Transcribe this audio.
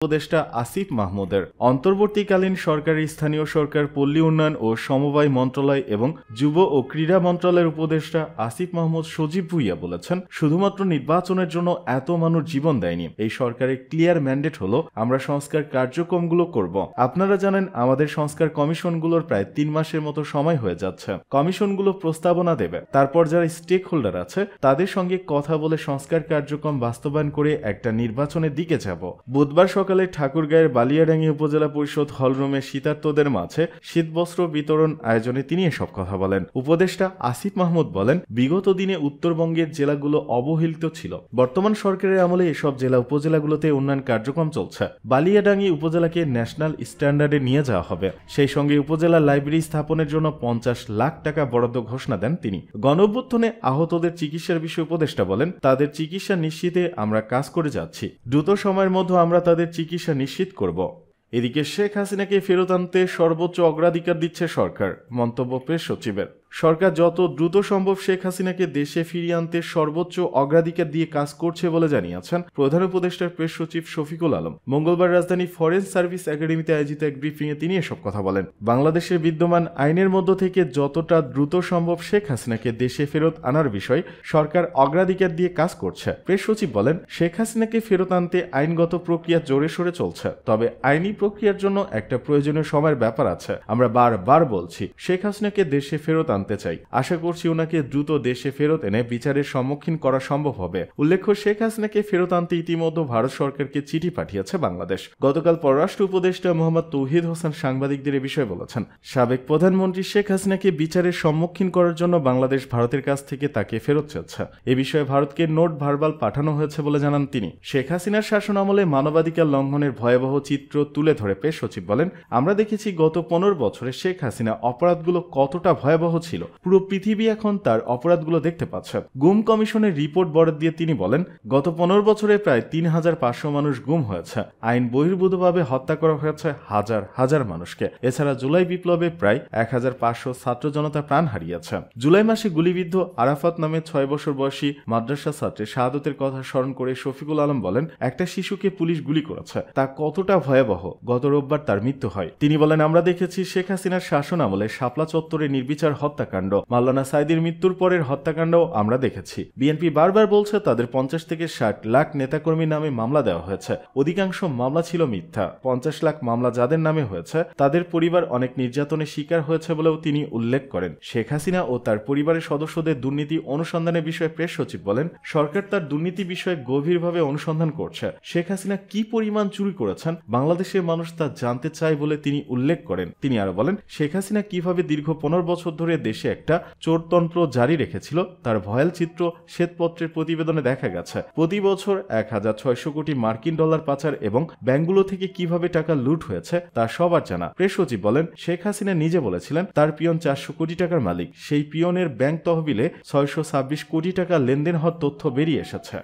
উপদেষ্টা আসিফ মাহমুদের অন্তর্বর্তীকালীন সরকারের স্থানীয় সরকার, পল্লী উন্নয়ন ও সমবায় মন্ত্রণালয় এবং যুব ও ক্রীড়া মন্ত্রণালয়ের উপদেষ্টা আসিফ মাহমুদ সজীব ভুইয়া বলেছেন, শুধুমাত্র নির্বাচনের জন্য এত মানুষ জীবন দেয়নি। এই সরকারের ক্লিয়ার ম্যান্ডেট হলো আমরা সংস্কার কার্যক্রমগুলো করব। আপনারা জানেন আমাদের সংস্কার কমিশনগুলোর প্রায় 3 মাসের মতো সময় হয়ে যাচ্ছে। কমিশনগুলো প্রস্তাবনা দেবে, তারপর যারা স্টেক হোল্ডার আছে তাদের সঙ্গে কথা বলে সংস্কার কার্যক্রম বাস্তবায়ন করে একটা নির্বাচনের দিকে যাব। বুধবার সকালে ঠাকুরগাঁয়ের বালিয়াডাঙ্গি উপজেলা পরিষদ হলরুমে শীতার্তদের মাঝে শীতবস্ত্র বিতরণ আয়োজনে তিনি এসব কথা বলেন। উপদেষ্টা আসিফ মাহমুদ বলেন, বিগত দিনে উত্তরবঙ্গের জেলাগুলো অবহেলিত ছিল। বর্তমান সরকারের আমলে এসব জেলা উপজেলাগুলোতে উন্নয়ন কার্যক্রম চলছে। বালিয়াডাঙ্গি উপজেলাকে ন্যাশনাল স্ট্যান্ডার্ডে নিয়ে যাওয়া হবে। সেই সঙ্গে উপজেলা লাইব্রেরি স্থাপনের জন্য 50 লাখ টাকা বরাদ্দ ঘোষণা দেন তিনি। গণঅভ্যুত্থানে আহতদের চিকিৎসার বিষয়ে উপদেষ্টা বলেন, তাদের চিকিৎসা নিশ্চিতে আমরা কাজ করে যাচ্ছি। দ্রুত সময়ের মধ্যে আমরা তাদের চিকিৎসা নিশ্চিত করব। এদিকে শেখ হাসিনাকে ফেরত আনতে সর্বোচ্চ অগ্রাধিকার দিচ্ছে সরকার, মন্তব্য প্রেস সচিবের। সরকার যত দ্রুত সম্ভব শেখ হাসিনাকে দেশে ফিরিয়ে আনতে সর্বোচ্চ অগ্রাধিকার দিয়ে কাজ করছে বলে জানিয়েছেন প্রধান উপদেষ্টার প্রেস সচিব শফিকুল আলম। মঙ্গলবার রাজধানী ফরেন সার্ভিস একাডেমিতে আয়োজিত এক ব্রিফিংয়ে তিনি এসব কথা বলেন। বাংলাদেশের বিদ্যমান আইনের মধ্য থেকে যতটা দ্রুত সম্ভব শেখ হাসিনাকে দেশে ফেরত আনার বিষয় সরকার অগ্রাধিকার দিয়ে কাজ করছে। প্রেস সচিব বলেন, শেখ হাসিনাকে ফেরত আনতে আইনগত প্রক্রিয়া জোরে সোরে চলছে, তবে আইনি প্রক্রিয়ার জন্য একটা প্রয়োজনীয় সময়ের ব্যাপার আছে। আমরা বারবার বলছি শেখ হাসিনাকে দেশে ফেরত আনতে চাই। আশা করছি ওনাকে দ্রুত দেশে ফেরত এনে বিচারের সম্মুখীন করা সম্ভব হবে। উল্লেখ্য, শেখ হাসিনাকে ফেরত আনতে ইতিমধ্যে ভারত সরকারকে চিঠি পাঠিয়েছে বাংলাদেশ। গতকাল পররাষ্ট্র উপদেষ্টা মোহাম্মদ তৌহিদ হোসেন সাংবাদিকদের এ বিষয়ে বলেছেন, সাবেক প্রধানমন্ত্রী শেখ হাসিনাকে বিচারের সম্মুখীন করার জন্য বাংলাদেশ ভারতের কাছ থেকে তাকে ফেরত চাচ্ছে। এ বিষয়ে ভারতকে নোট ভার্বাল পাঠানো হয়েছে বলে জানান তিনি। শেখ হাসিনার শাসন আমলে মানবাধিকার লঙ্ঘনের ভয়াবহ চিত্র তুলে ধরে প্রেস সচিব বলেন, আমরা দেখেছি গত 15 বছরে শেখ হাসিনা অপরাধগুলো কতটা ভয়াবহ ছিল। পুরো পৃথিবী এখন তার অপরাধগুলো দেখতে পাচ্ছে। গুম কমিশনের রিপোর্ট বরাদ দিয়ে তিনি বলেন, গত 15 বছরে প্রায় 3500 মানুষ গুম হয়েছে। আইন বহির্ভূতভাবে হত্যা করা হয়েছে হাজার হাজার মানুষকে। এছাড়া জুলাই বিপ্লবে প্রায় 1500 ছাত্র জনতা প্রাণ হারিয়েছে। জুলাই মাসে গুলিবিদ্ধ আরাফাত নামে 6 বছর বয়সী মাদ্রাসা ছাত্রের শাহাদতের কথা স্মরণ করে শফিকুল আলম বলেন, একটা শিশুকে পুলিশ গুলি করেছে, তা কতটা ভয়াবহ। গত রোববার তার মৃত্যু হয়। তিনি বলেন, আমরা দেখেছি শেখ হাসিনার শাসন আমলে শাপলা চত্বরে নির্বিচার হত্যাকাণ্ড, মাওলানা সাইদির মৃত্যুর পরের হত্যাকাণ্ডও আমরা দেখেছি। বিএনপি বারবার বলছে তাদের 50 থেকে 60 লাখ নেতাকর্মীর নামে মামলা দেওয়া হয়েছে। অধিকাংশ মামলা ছিল মিথ্যা। 50 লাখ মামলা যাদের নামে হয়েছে তাদের পরিবার অনেক নির্যাতনের শিকার হয়েছে বলেও তিনি উল্লেখ করেন। শেখ হাসিনা ও তার পরিবারের সদস্যদের দুর্নীতি অনুসন্ধানের বিষয়ে প্রেস সচিব বলেন, সরকার তার দুর্নীতি বিষয়ে গভীরভাবে অনুসন্ধান করছে। শেখ হাসিনা কি পরিমাণ চুরি করেছেন বাংলাদেশের মানুষ তা জানতে চায় বলে তিনি উল্লেখ করেন। তিনি আরো বলেন, শেখ হাসিনা কিভাবে দীর্ঘ 15 বছর ধরে দেশে একটা চোরতন্ত্র জারি রেখেছিল তার ভয়াল চিত্র শ্বেতপত্রের প্রতিবেদনে দেখা গেছে। প্রতি বছর 1600 কোটি মার্কিন ডলার পাচার এবং ব্যাংকগুলো থেকে কিভাবে টাকা লুট হয়েছে তা সবার জানা। প্রেস সচিব বলেন, শেখ হাসিনা নিজে বলেছিলেন তার পিয়ন 400 কোটি টাকার মালিক। সেই পিয়নের ব্যাংক তহবিলে 626 কোটি টাকা লেনদেন হওয়ার তথ্য বেরিয়ে এসেছে।